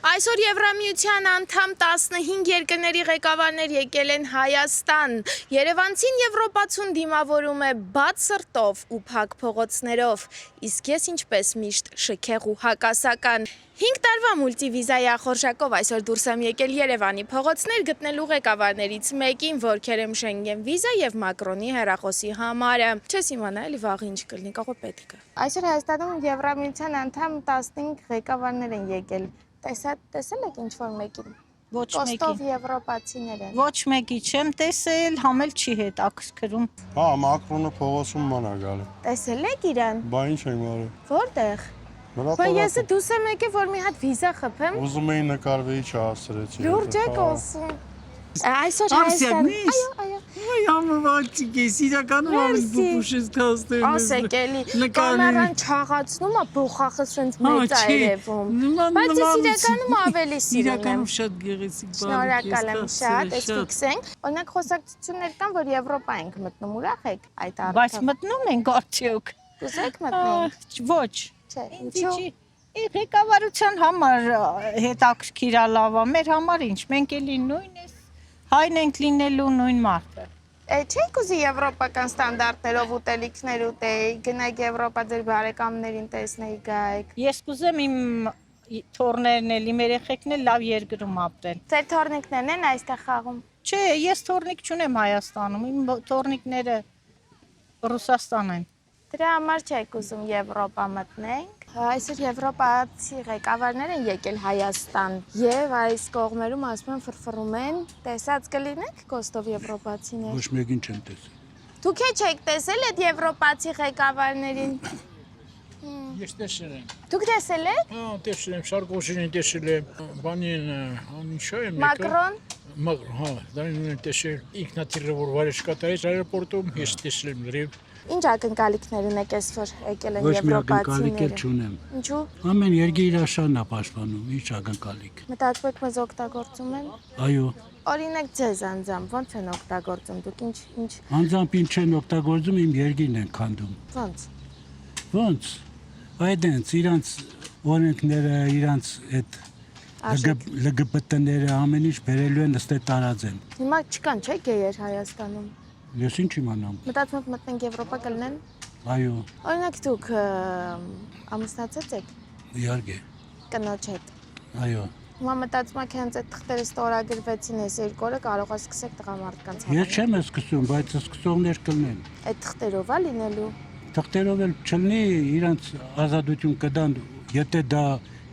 Այսօր Եվրամիության անդամ 15 երկրների ղեկավարներ եկել են Հայաստան։ Երևանցին եվրոպացուն դիմավորում է բաց սրտով ու փակ փողոցներով, իսկ ես ինչպես միշտ շքեղ ու հակասական։ 5 տարվա մուլտիվիզայի ախորժակով այսօր դուրս եմ եկել Երևանի փողոցներ գտնելու ղեկավարներից մեկին, որ քերեմ Շենգեն վիզա եւ Մակրոնի հեռախոսի համարը։ Չես իմանա էլի վաղ ինչ կլինի, կարող է պետք է։ Այսօր Հայաստանում Եվրամիության անդամ 15 ղեկավարներ են եկել։ Տեսել եք ինչ-որ մեկին։ Ոչ մեկի։ Կոստով եվրոպացիներ են։ Ոչ մեկի չեմ տեսել, համել չի հետաքրքրում։ Հա, Մակրոնը փողոցում ման է գալի։ Տեսել եք իրան։ Բա ինչ եմ արել։ Որտեղ։ Բա ես դուս եմ եկել, որ մի հատ վիզա խփեմ։ Ուզում էի նկարվեի չհասցրեցի։ Լուրջ եք ասում։ Այսօր Հայաստան։ Այո։ Ay ամավալցիկ ես, իրականում ամիս բուպուշ ես կաստերն ես։ Ասեք էլի, կամերան չաղացնում է, բոխախս սենց մեծ է երևում։ Բայց ես իրականում ավելի սիրում եմ։ Իրականում շատ գեղեցիկ բան։ Շնորհակալ եմ շատ, այս ֆիքսենք։ Օրինակ խոսակցություններ կան, որ Եվրոպա ենք մտնում, ուրախ եք այդ առթիվ։ Բայց մտնում ենք արդյոք։ Կուզեք մտնենք։ Ոչ։ Չէ, ինչու՞։ Ղեկավարության համար հետաքրքիր է լավ է, մեր համար ինչ, մենք էլի նույն ես, հայն ենք լինելու նույն մարդը։ Չեք ուզի եվրոպական ստանդարտներով ուտելիքներ ուտեի, գնայք Եվրոպա ձեր բարեկամներին տեսնեի գայք։ Ես կուզեմ իմ թորներն էլ, իմ երեխեքն էլ լավ երկրում ապրեն։ Ձեր թորնիկներն են այստեղ խաղում։ Չէ, ես թորնիկ չունեմ Հայաստանում, իմ թորնիկները Ռուսաստան են։ Դրա համար չեք ուզում Եվրոպա մտնենք։ Այսօր եվրոպացի ղեկավարներ են եկել Հայաստան եւ այս կողմերում ասում են ֆրֆռում են։ Տեսած կլինեք Կոստով եվրոպացիներ։ Ոչ մեկին չեմ տեսել։ Դուք չեք տեսել այդ եվրոպացի ղեկավարներին։ Ես տեսել եմ։ Դուք տեսել եք։ Հա, տեսել եմ, Սարգսյանին տեսել եմ, բանին, ինչա եմ եկել։ Մակրոն։ Մակրոն, հա, դրանին եմ տեսել։ Ինքնաթիռը որ վարեժ կատարեց աերոպորտում, ես տեսել եմ լրիվ։ Ինչ ակնկալիքներ ունեք այսօր եկել են Ոչ մի ակնկալիք եվրոպացիները։ չունեմ։ Ինչու։ Ամեն երկիր իր աշանն է պաշտպանում, ինչ ակնկալիք։ Մտածում եք մեզ օգտագործում են։ Այո, Օրինակ ձեզ անձամբ ոնց են օգտագործում, դուք ինչ անձամբ ինչ են օգտագործում, իմ երկիրն են քանդում։ ոնց։ Ոնց։ Այդենց իրանց օրենքները, իրանց այդ LGBT-ները ամեն ինչ բերելու են ըստ տարածեն։ Հիմա չկան, չէ՞ գեյեր Հայաստանում։ Ես ինչ իմանամ։ Մտածում եք մտնենք Եվրոպա կլինեն։ Այո, Օրինակ դուք ամուսնացած եք իհարկե։ կնոջ հետ։ Այո։ Հիմա մտածում եք հենց այդ թղթերը ստորագրվեցին այս երկու օրը կարող է սկսեք տղամարդկանց Ես չեմ սկսում, բայց սկսողներ կլինեն։ Այդ թղթերով է լինելու։ Թղթերով էլ չլինի, իրանց ազատություն կդան, եթե դա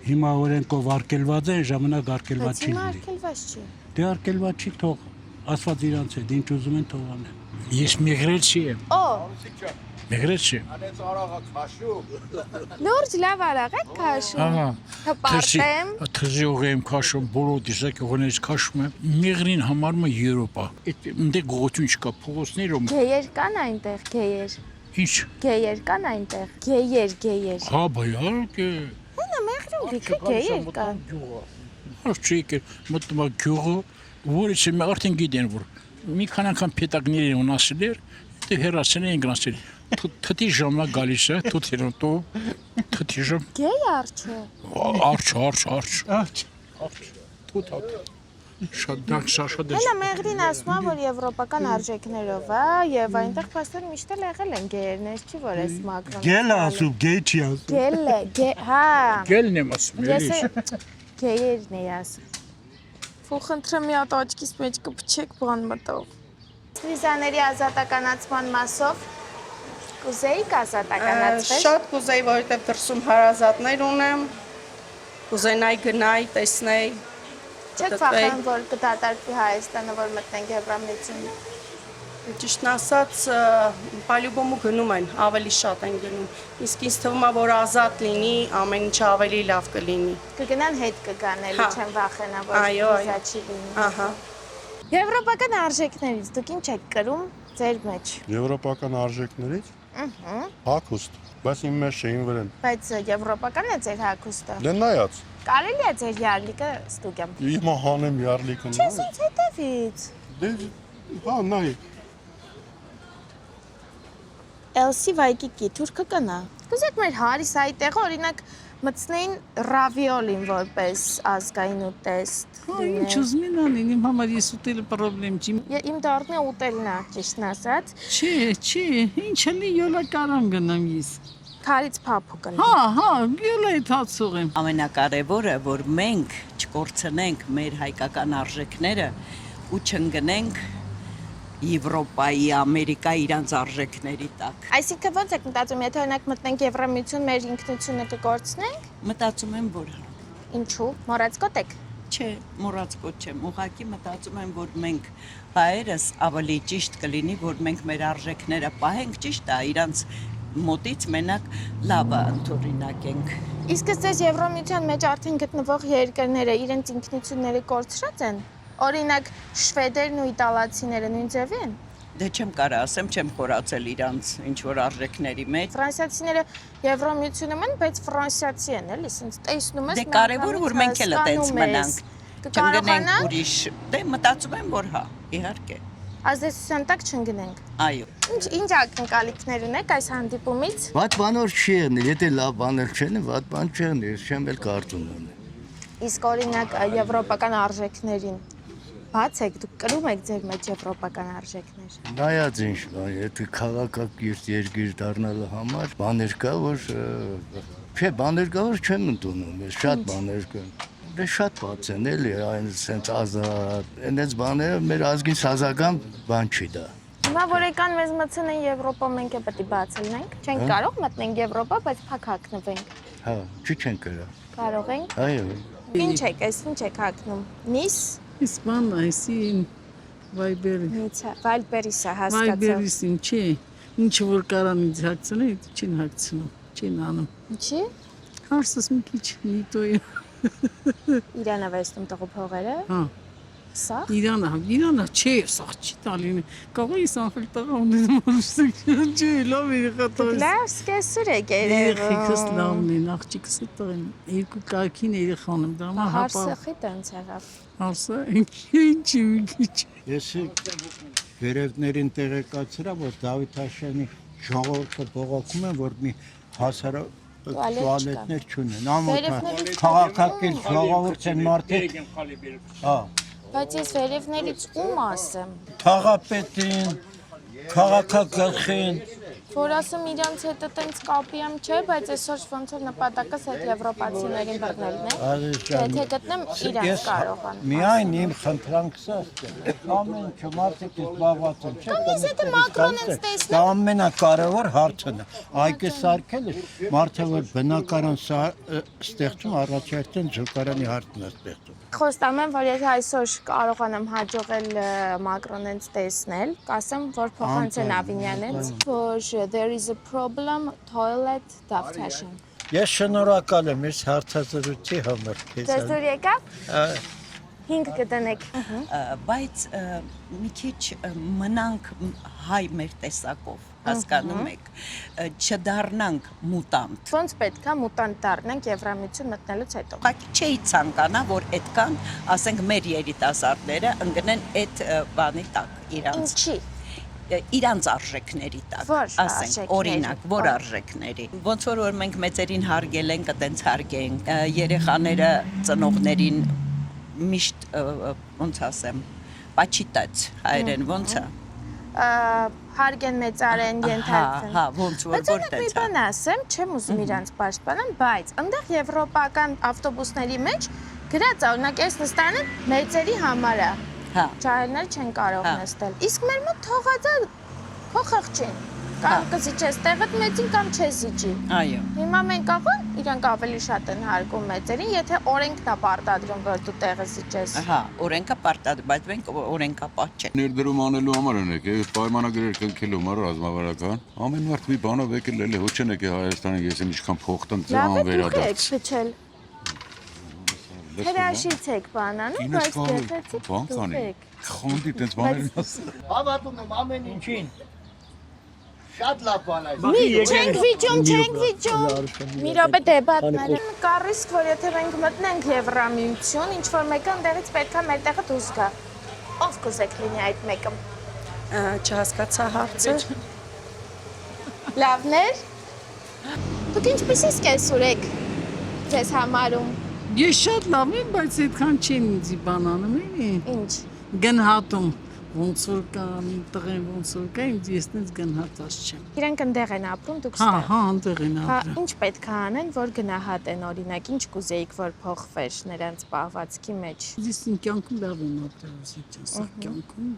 հիմա օրենքով արգելված է, ժամանակ արգելված չի Հիմա լինի։ արգելված չի։ Դե արգելված չի թող, ասված իրանց հետ, ինչ ուզում են թող անեն։ Ես մեգրեցի եմ։ Օ, Մեգրեցի։ լուրջ լավ արաղ եք քաշում։ Ահա։ Հպարտեմ։ Թրզիող եմ քաշում, բոլոր դիսակ ուղներից քաշում եմ։ Մեգրին համարում է Եվրոպա։ Այդ դե գողություն չկա փողոցներում։ Գեյեր կան այնտեղ, գեյեր։ Ինչ։ Գեյեր կան այնտեղ։ Գեյեր։ Հա, բայարկ է։ Հենա մեղրում դիքը գեյեր կան։ Արշիկ մտնում է գյուղը, որից եմ արդեն գիտեն որ մի քան անգամ պետակների ունասել էր, դե հերասել են գնացել։ Թթի ժամը գալիս է, թթի ժամ։ Գեյ արջը։ Արջ։ Թութ։ Շատ շատ։ Հենա մեղրին ասում է, որ եվրոպական արժեքներով է եւ այնտեղ փաստորեն միշտ էլ եղել են գեյերներ, չի որ էս Մակրոնը։ Գել ասում, գեյ չի ասում։ Գել, հա։ Գելն եմ ասում, Ես էլի։ գեյերն էի ասում։ Խնդրեմ մի հատ աչքիս մեջ կփչեք բան մտով։ Վիզաների ազատականացման մասով կուզեիք ազատականացվել։ Շատ կուզեի, որովհետև դրսում հարազատներ ունեմ։ Կուզենայի գնայի, տեսնեի։ Չեք վախենում, որ կդատարկվի Հայաստանը, որ մտնենք Եվրամիություն։ Ճիշտն ասած, պալյուբոմու գնում են, ավելի շատ են գնում։ Իսկ ինձ թվում է, որ ազատ լինի, ամեն ինչ ավելի լավ կլինի։ Կգնան հետ կգան, էլի չեմ վախենա, որ վիզա չի լինի։ Ահա։ Եվրոպական արժեքներից դուք ինչ եք կրում ձեր մեջ։ Եվրոպական արժեքներից։ Հագուստ, բայց իմ մեջ չէին վրան։ Բայց եվրոպական է ձեր հագուստը։ Դե նայած։ Կարելի է ձեր յարլիկը ստուգեմ։ Հիմա հանեմ յարլիկը։ Չես ինձ հետևից։ Դե հա նայ։ Էլսի Վայկիկի թուրքը կնա։ Կուզեք մեր հարիս այդտեղը օրինակ մտցնեին ռավիոլին որպես ազգային ուտեստ։ Ինչ ուզում են անեն, իմ համար ես ուտելը պրոբլեմ չի։ Իմ դառնի ուտելն է, ճիշտն ասած։ Չէ, ինչ էլի յոլա կարամ գնամ ես։ Քարից փափուկ կլինի։ Հա, յոլա է թացող եմ։ Ամենակարևորը, որ մենք չկորցնենք մեր հայկական արժեքները ու չընկնենք Եվրոպայի, Ամերիկայի իրանց արժեքների տակ։ Այսինքն ո՞նց եք մտածում, եթե օրինակ մտնենք Եվրամիություն, մեր ինքնությունը կկորցնենք։ Մտածում եմ, որ Ինչու՞։ Մոռացկոտ եք։ չէ, մոռացկոտ չեմ։ Ուղղակի մտածում եմ, որ մենք հայերս ավելի ճիշտ կլինի, որ մենք մեր արժեքները պահենք, ճիշտ է, իրանց մոտից մենակ լավը ընդօրինակենք։ Իսկ ձեզ Եվրամիության մեջ արդեն գտնվող երկրները իրենց ինքնությունները կորցրած են։ Օրինակ շվեդերն ու իտալացիները նույն ձևի են։ Դե չեմ կարող ասեմ, չեմ խորացել իրանց ինչ որ արժեքների մեջ։ Ֆրանսիացիները Եվրամիությունում են, բայց ֆրանսիացի են, էլի, ասենց տեսնում ես։ Դե կարևորը որ մենք էլ այդպես մնանք։ Չընկնենք ուրիշ։ Դե մտածում եմ, որ հա, իհարկե։ Ազդեցության տակ չընկնենք։ Այո։ Ինչ ակնկալիքներ ունեք այս հանդիպումից։ Վատ բանոր չի եղնել, եթե լավ բաներ չեն, վատ բան չի եղնել, ես չեմ էլ կարծում ունեմ։ Իսկ օրինակ եվրոպական արժեքներին բաց եք, դուք կրում եք ձեր մեջ եվրոպական արժեքներ։ Նայած ինչ բան, եթե քաղաքակիրթ երկիր դառնալու համար բաներ կա, որ չէ, բաներ կա, որ չեմ ընդունում, ես շատ բաներ կան։ Դե շատ բաց են էլի, այն սենց ազատ, այնպես բաները մեր ազգին սազական բան չի դա։ Հիմա որ եկան մեզ մտցնեն Եվրոպա, մենք է պետք է բաց լինենք։ Չենք կարող մտնենք Եվրոպա, բայց փակ հագնվենք։ Հա, չեն կրա։ Կարող ենք։ Այո։ Ինչ եք հագնում։ Նիս, Իսպան այսին վայբերի։ Նիցա, Վալբերիսա հասկացա։ Վայբերիսին չի։ Ինչ որ կարան ինձ հագցնի, չին հագցնում, չին անում։ Ինչի։ Հարսս մի քիչ նիտոյ։ Իրանը վեստում տղու փողերը։ Հա։ Սա։ Իրանը չէ, սա չի տալին։ Կարող է սանֆել տղա ունենամ ուսեք։ Չէ, լավ երեխա տալիս։ Լավ սկեսուր եք Երեխեքս երևում։ լավն են, աղջիկս է տղեն։ Երկու կայքին երեխան եմ, դա Հարսախի տենց եղավ։ Հարսը ինչի մի քիչ։ Ես վերևներին տեղեկացրա, որ Դավիթաշյանի ժողովուրդը բողոքում են, որ մի հասարակ տուալետներ չունեն։ Ամոթ քաղաքակիրթ ժողովուրդ են մարդիկ։ Հա։ Բայց ես վերևներից ում ասեմ։ Թաղապետին, քաղաքագլխին, Որ ասեմ իրանց հետ տենց կապի եմ չէ, բայց այսօր ոնց որ նպատակս այդ եվրոպացիներին բռնելն է։ Եթե գտնեմ իրանց կարողան։ միայն իմ խնդրանքս է։ Ամեն ինչ մարդիկ զբաղված են, չէ՞։ Կամ ես եթե Մակրոնին տեսնեմ։ Դա ամենակարևոր հարցն է։ Այգը սարքելը մարդը որ բնակարան ստեղծում առաջերտեն ջոկարանի հարցն է ստեղծում։ Խոստամ եմ, որ եթե այսօր կարողանամ հաջողել Մակրոնից տեսնել, կասեմ, որ փոխանցեն Ավինյանից, որ there is a problem toilet Davtashyan։ Ես շնորհակալ եմ այս հարցազրույցի համար։ Ձեզ դուր եկավ։ 5 կտնեք։ Բայց մի քիչ մնանք հայ մեր տեսակով, հասկանում եք, չդառնանք մուտանտ։ Ոնց պետք է մուտանտ դառնանք Եվրամիություն մտնելուց հետո։ Ուղղակի չէի ցանկանա, որ այդքան, ասենք, մեր երիտասարդները ընկնեն այդ բանի տակ իրանց։ Ինչի։ Իրանց արժեքների տակ, Որ ասենք, օրինակ, որ արժեքների։ Ոնց որ մենք մեծերին հարգել ենք, այտենց հարգենք, երեխաները ծնողներին միշտ ոնց ասեմ, պաչիտած հայերեն ոնց է։ Հարգեն մեծարեն ենթարկվեն։ Հա, ոնց որ Բայց որտեղ մի է։ բան ասեմ, չեմ ուզում իրանց պաշտպանեմ, բայց այնտեղ եվրոպական ավտոբուսների մեջ գրած է, օրինակ այս նստանը մեծերի համար է։ Հա։ Ճարելներ չեն կարող նստել։ Իսկ մեր մոտ թողած է քո խղճին։ Կամ կզիջես տեղդ մեծին կամ չզիջի։ Այո։ Հիմա մենք աղա իրանք ավելի շատ են հարգում մեծերին, եթե օրենքն է պարտադրում, որ դու տեղը զիջես։ Հա, օրենքը պարտադրում, բայց մենք օրենքապահ չենք։ Ներդրում անելու համար են եկել, պայմանագրեր կնքելու համար ռազմավարական։ Ամեն մարդ մի բանով եկել էլի ոչ են եկել Հայաստանը, ես ինչքան փոխտնձ անվերադարձ։ Փչել։ Հրաշից եք բանանում, բայց գեղեցիկ բանկանի։ Խոնդի տենց բաներ ասել։ Հավատում եմ ամեն ինչին։ Շատ լավ բան է։ Չենք վիճում։ Մի րոպե դեբատներ։ Կա ռիսկ, որ եթե մենք մտնենք Եվրամիություն, ինչ որ մեկը ընդեղից պետք է մեր տեղը դուրս գա։ Ով կուզեք լինի այդ մեկը։ Չհասկացա հարցը։ Լավներ։ Դուք ինչպեսի սկեսուր եք։ ձեզ համարում։ Ես շատ լավ եմ, բայց այդքան չեմ ինձի բանանում էլի։ Ինչ։ Գնահատում ոնց որ կա, տղեն ոնց որ կա, ես դից գնահատած չեմ։ Իրենք ընդեղ են ապրում, դուք Հա, ստեղ։ հա, անտեղ են Հա, ապրում։ ինչ պետք է անեն, որ գնահատեն օրինակ, ինչ կուզեիք, որ փոխվեր նրանց պահվածքի մեջ։ Ես իմ կյանքում լավ եմ ապրել, ասեցի, սա կյանքում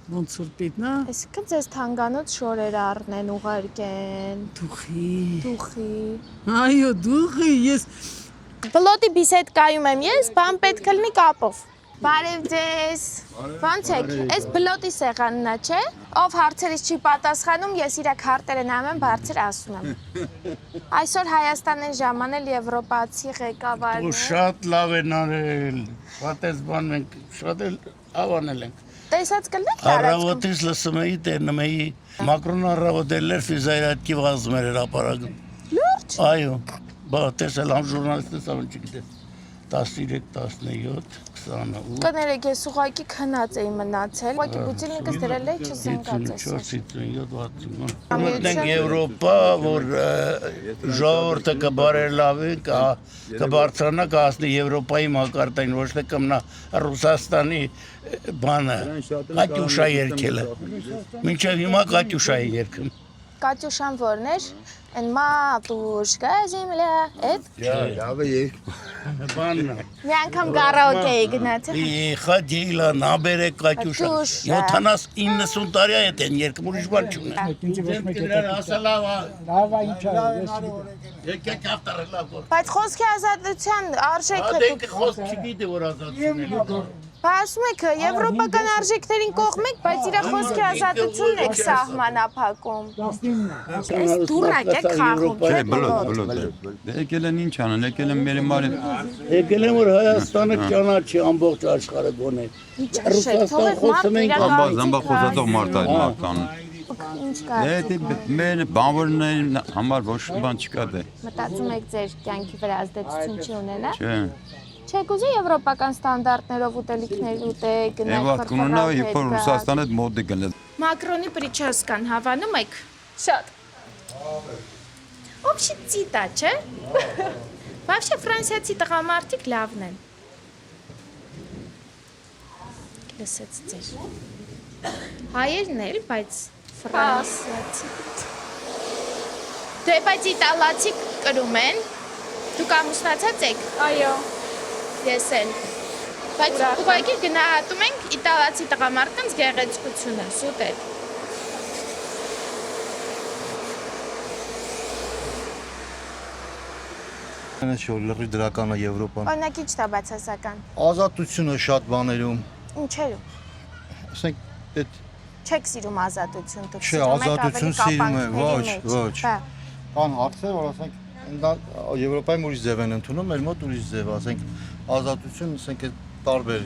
ոնց որ պետք է Այսինքն ձեզ թանկանոց շորեր առնեն, ուղարկեն, դուխի։ դուխի։ Այո, դուխի, ես Բլոտի բիսեդկայում եմ ես, բան պետք է լինի կապով։ Բարև ձեզ։ Ո՞նց եք։ Այս բլոտի սեղանն է, չէ՞։ Ով հարցերից չի պատասխանում, ես իր քարտերը նայում բարձր ասում եմ։ Այսօր Հայաստան են ժամանել եվրոպացի ղեկավարները։ Ու շատ լավ են արել։ Պատես բան մենք շատ էլ ավանել ենք։ Տեսած կլինեք տարածքում։ Առավոտից լսում էի, տենում էի Մակրոն առավոտել էր ֆիզայրատկի վազում էր ապարագում։ Լուրջ։ Այո, բա տեսել ամ ժուրնալիստս ամեն չգիտես 13, 17, 28 Կներեք, ես ուղղակի քնած էի մնացել։ Ուղղակի բուտիլնիկս դրել էի, չզնգած էս։ 54, 57, 60։ Մտնենք Եվրոպա, որ ժողովուրդը կբարելավի, կբարձրանա, կհասնի Եվրոպայի մակարդակին, ոչ թե կմնա Ռուսաստանի բանը, Կատյուշա երգելը։ Մինչև հիմա Կատյուշա է երգում։ Կատյուշան որն էր։ Են մատուշկա земля, էդ։ Լավ է երբ։ Բանն է։ Մի անգամ կարաոկե էի գնացել։ Խադիլա, նաբերե Կատյուշա։ 70-90 տարի է են երգում, ուրիշ բան չունեն։ Լավա ինչա։ Եկեք ավտարը լավ գոր։ Բայց խոսքի ազատության արժեքը Դեք խոսք չգիտի որ ազատություն է։ Ասում եք, եվրոպական արժեքներին կողմեք, բայց իր խոսքի ազատությունն եք սահմանափակում։ Այս դուրակ եք խաղում։ Եկել են ինչ անեն, եկել են մեր մարի։ Եկել եմ որ Հայաստանը ճանաչի ամբողջ աշխարհը գոնե։ Ռուսաստան խոսում ենք Զամբա խոսածող մարդ այդ մարդան։ Ինչ կա։ Մեր բանվորներին համար ոչ բան չկա դե։ Մտածում եք ձեր կյանքի վրա ազդեցություն չի ունենա։ Չէ։ Չեք ուզի եվրոպական ստանդարտներով ուտելիքներ ուտեք, գնալ Եվ կունենա, երբ որ Ռուսաստանը մոդը գնել։ Մակրոնի պրիչոսկան հավանում եք։ Շատ։ Общий цитա, չէ։ Вообще ֆրանսիացի տղամարդիկ լավն են։ Լսեց ձեր։ Հայերն էլ, բայց ֆրանսիացի։ Դե բայց իտալացի կրում են։ Դուք ամուսնացած եք։ Այո։ Ես էլ։ Բայց ուղղակի գնահատում ենք իտալացի տղամարդկանց գեղեցկությունը, սուտ է։ Շո լրի դրականը Եվրոպան։ Օրինակ ինչ դա բացասական։ Ազատությունը շատ բաներում։ Ինչերում։ Ասենք այդ Չեք սիրում ազատություն, դուք Չէ, ազատություն սիրում եմ, ոչ։ Կան հարցեր, որ ասենք Եվրոպայում ուրիշ ձև են ընդունում, մեր մոտ ուրիշ ձև, ասենք ազատություն, ասենք այդ տարբեր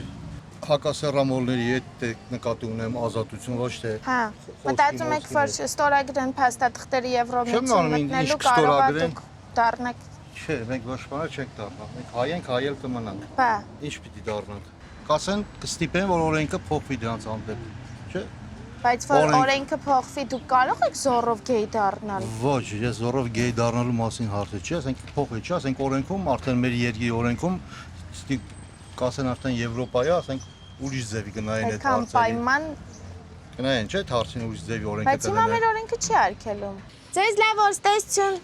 հակասեռամոլների հետ նկատի ունեմ ազատություն, ոչ թե։ Հա, մտածում եք, որ ստորագրեն փաստաթղթերը Եվրոմիություն մտնելու կարող եք դուք դառնաք։ Չէ, մենք ոչ բանը չենք դառնա։ Մենք հայ ենք, հայել կմնանք։ Բա։ Ինչ պիտի դառնանք։ Կասեն, կստիպեն, որ օրենքը փոխվի դրանց հանդեպ։ Չէ։ Բայց որ օրենքը փոխվի, դուք կարող եք զորով գեյ դառնալ։ Ոչ, ես զորով գեյ դառնալու մասին հարցը չի, ասենք փոխվի, չէ, ասենք օրենքում, արդեն մեր երկրի օրենքում կասեն արդեն Եվրոպայա, ասենք ուրիշ ձևի գնային այդ հարցերը։ Պայման գնային, չէ, հարցին ուրիշ ձևի օրենքը Բայց հիմա մեր օրենքը չի արգելում։ Ձեզ լավ օր, տեսություն։